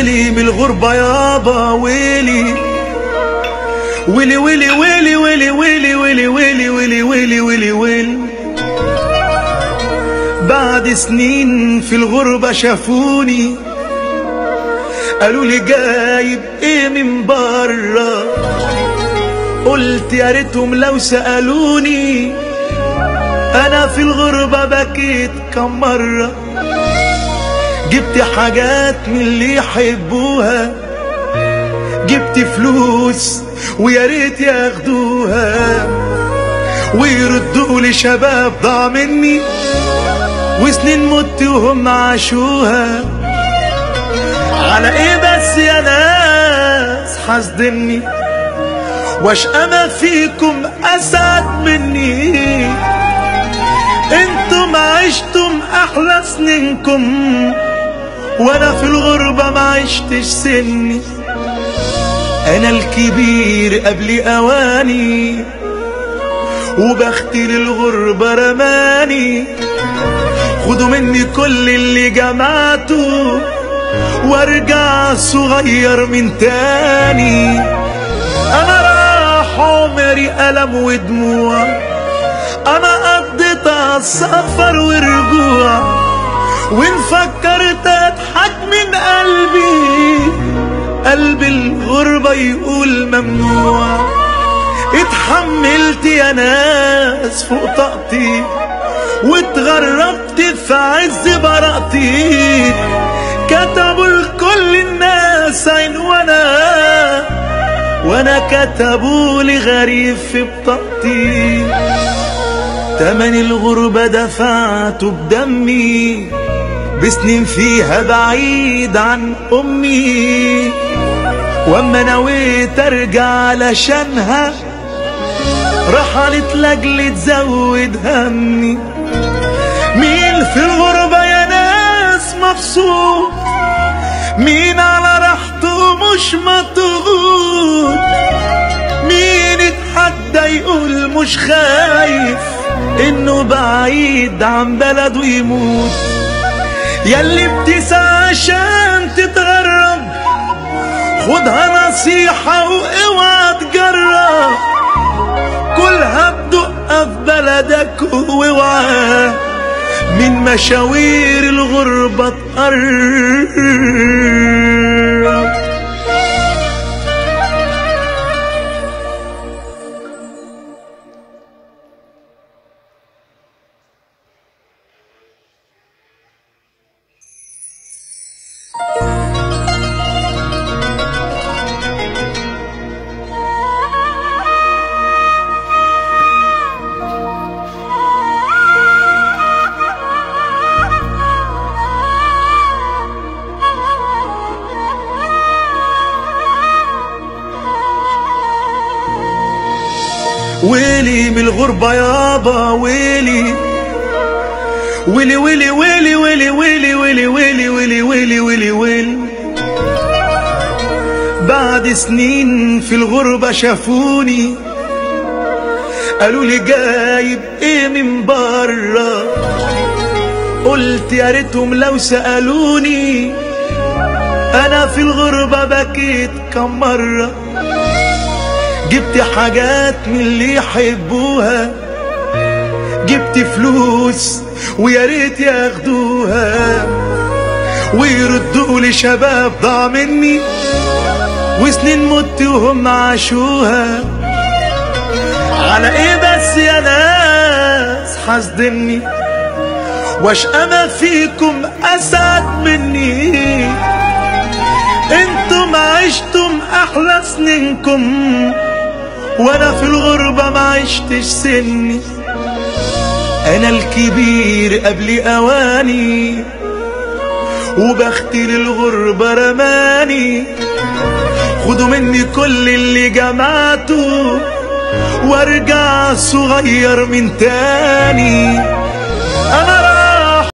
ويلي من الغربة يابا ويلي ويلي ويلي ويلي ويلي ويلي ويلي ويلي ويلي ويلي ويلي ويلي. بعد سنين في الغربة شافوني قالوا لي جايب ايه من برا، قلت يا ريتهم لو سألوني. انا في الغربة بكيت كم مرة، جبت حاجات من اللي يحبوها، جبت فلوس ويا ريت ياخدوها ويردوا لي شباب ضاع مني وسنين مت وهم عاشوها. على ايه بس يا ناس حاسدني واشقى ما فيكم اسعد مني؟ انتم عشتم احلى سنينكم وانا في الغربة ما عشتش سني. انا الكبير قبل اواني وبختي للغربة رماني. خدوا مني كل اللي جمعته وارجع صغير من تاني. انا راح عمري ألم ودموع، انا قضيت السفر ورجوع، وان فكرت اضحك من قلبي الغربة يقول ممنوع. اتحملت يا ناس فوق طاقتي واتغربت في عز براءتي. كتبوا لكل الناس عين وانا كتبوا لي غريب في بطاقتي. تمن الغربة دفعته بدمي بسنين فيها بعيد عن امي، واما نويت ارجع علشانها رحلت لاجل تزود همي. مين في الغربة يا ناس مبسوط؟ مين على راحته مش مضغوط؟ مين اتحدى يقول مش خايف انه بعيد عن بلده يموت؟ ياللي بتسعى عشان تتغرب خدها نصيحة واوعى تجرب، كلها بدقة في بلدك واوعى من مشاوير الغربة تقرب. ويلي من الغربة يابا ويلي ويلي ويلي ويلي ويلي ويلي ويلي ويلي ويلي ويلي ويلي ويلي. بعد سنين في الغربة شافوني قالوا لي جايب ايه من برا، قلت يا ريتهم لو سألوني. انا في الغربة بكيت كم مرة، جبت حاجات من اللي يحبوها، جبت فلوس ويا ريت ياخدوها ويردوا لي شباب ضاع مني وسنين مت وهم عاشوها. على ايه بس يا ناس حاسدني واشقى ما فيكم اسعد مني؟ انتم عشتم احلى سنينكم وانا في الغربة ما عشتش سني. انا الكبير قبل اواني وبختي للغربة رماني. خدوا مني كل اللي جمعته وارجع صغير من تاني.